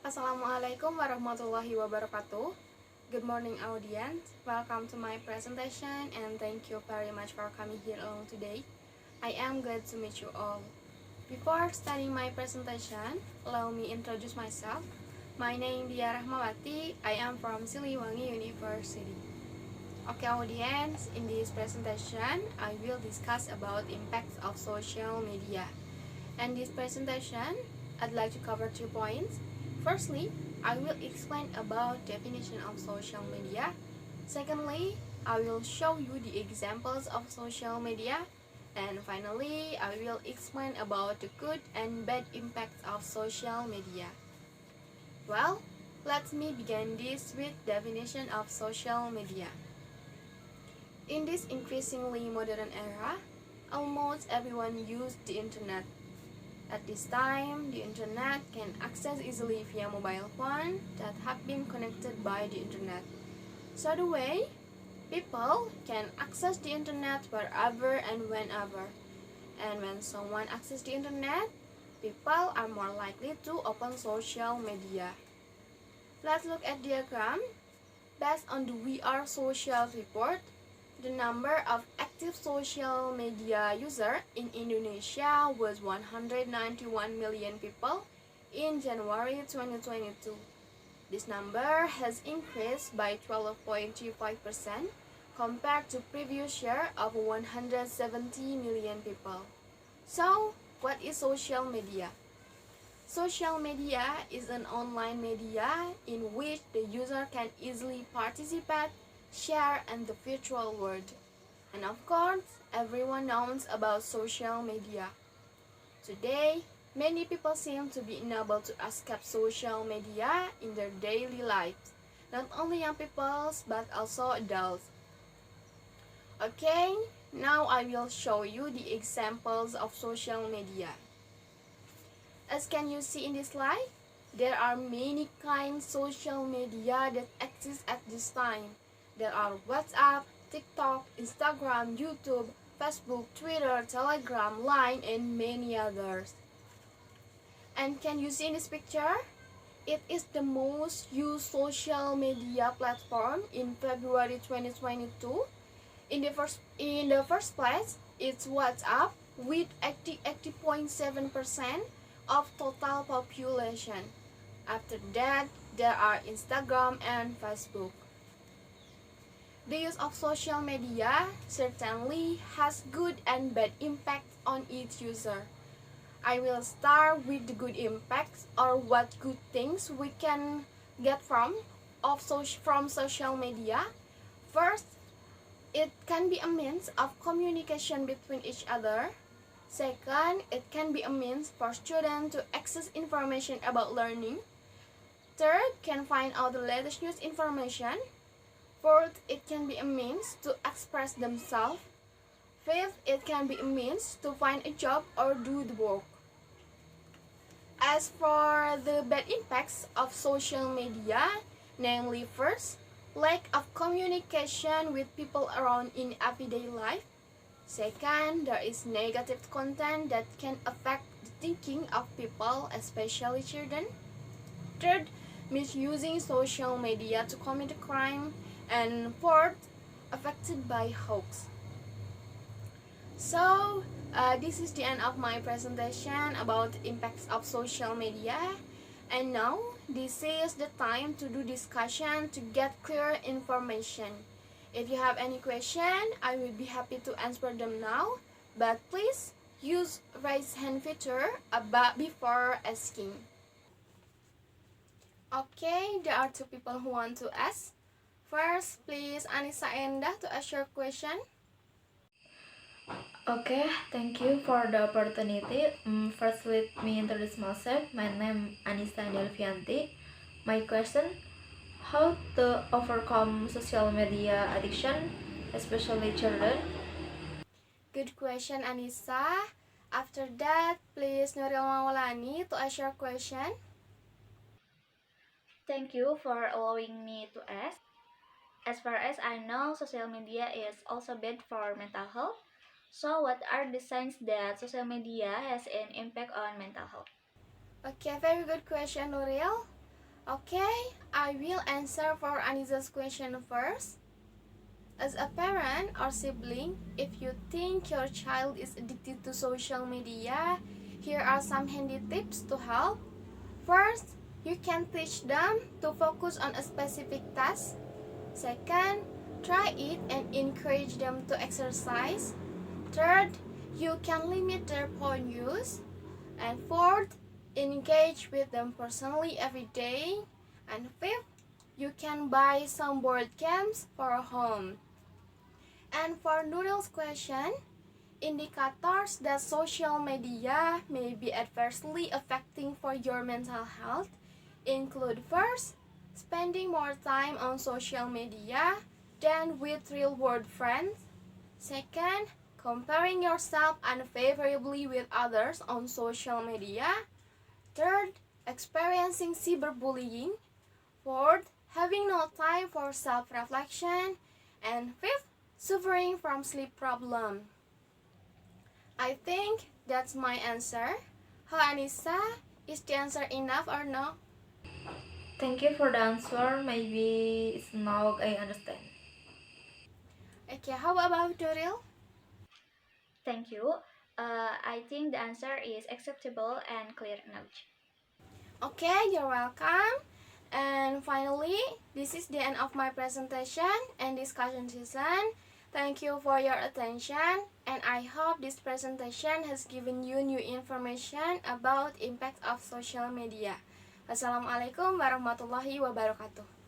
Assalamualaikum warahmatullahi wabarakatuh. Good morning, audience. Welcome to my presentation and thank you very much for coming here along today. I am glad to meet you all. Before starting my presentation, allow me introduce myself. My name is Lia Rahmawati. I am from Siliwangi University. Okay, audience, in this presentation, I will discuss about impacts of social media. In this presentation, I'd like to cover 2 points. Firstly, I will explain about definition of social media. Secondly, I will show you the examples of social media. And finally, I will explain about the good and bad impacts of social media. Well, let me begin this with definition of social media. In this increasingly modern era, almost everyone uses the internet. At this time, the internet can access easily via mobile phone that have been connected by the internet. So the way, people can access the internet wherever and whenever. And when someone accesses the internet, people are more likely to open social media. Let's look at diagram. Based on the We Are Social report, the number of active social media users in Indonesia was 191 million people in January 2022. This number has increased by 12.25% compared to previous year of 170 million people. So, what is social media? Social media is an online media in which the user can easily participate, share in the virtual world. And of course, everyone knows about social media. Today, many people seem to be unable to escape social media in their daily lives. Not only young people, but also adults. Okay, now I will show you the examples of social media. As can you see in this slide, there are many kinds of social media that exist at this time. There are WhatsApp, TikTok, Instagram, YouTube, Facebook, Twitter, Telegram, Line, and many others. And can you see in this picture? It is the most used social media platform in February 2022. In the first place, it's WhatsApp with 80.7% of total population. After that, there are Instagram and Facebook. The use of social media certainly has good and bad impacts on each user. I will start with the good impacts, or what good things we can get from social media. First, it can be a means of communication between each other. Second, it can be a means for students to access information about learning. Third, can find out the latest news information. Fourth, it can be a means to express themselves. Fifth, it can be a means to find a job or do the work. As for the bad impacts of social media, namely first, lack of communication with people around in everyday life. Second, there is negative content that can affect the thinking of people, especially children. Third, misusing social media to commit a crime. And fourth, affected by hoax. So, this is the end of my presentation about the impacts of social media. And now, this is the time to do discussion to get clear information. If you have any question, I will be happy to answer them now. But please use raise hand feature before asking. Okay, there are two people who want to ask. First, please Anissa Endah to ask your question. Okay, thank you for the opportunity. First, let me introduce myself. My name is Anissa Delvianti. My question: how to overcome social media addiction, especially children? Good question, Anissa. After that, please Nuril Maulani to ask your question. Thank you for allowing me to ask. As far as I know, social media is also bad for mental health. So, what are the signs that social media has an impact on mental health? Okay, very good question, Nuril. Okay, I will answer for Anisa's question first. As a parent or sibling, if you think your child is addicted to social media, here are some handy tips to help. First, you can teach them to focus on a specific task. Second, try it and encourage them to exercise. Third, you can limit their phone use. And fourth, engage with them personally every day. And fifth, you can buy some board games for home. And for Noodle's question, indicators that social media may be adversely affecting for your mental health include first, spending more time on social media than with real-world friends. Second, comparing yourself unfavorably with others on social media. Third, experiencing cyberbullying. Fourth, having no time for self-reflection. And fifth, suffering from sleep problem. I think that's my answer. How, Anissa? Is the answer enough or no? Thank you for the answer. Maybe it's now I understand. Okay, how about Doril? Thank you. I think the answer is acceptable and clear enough. Okay, you're welcome. And finally, this is the end of my presentation and discussion session. Thank you for your attention, and I hope this presentation has given you new information about impact of social media. Wassalamualaikum warahmatullahi wabarakatuh.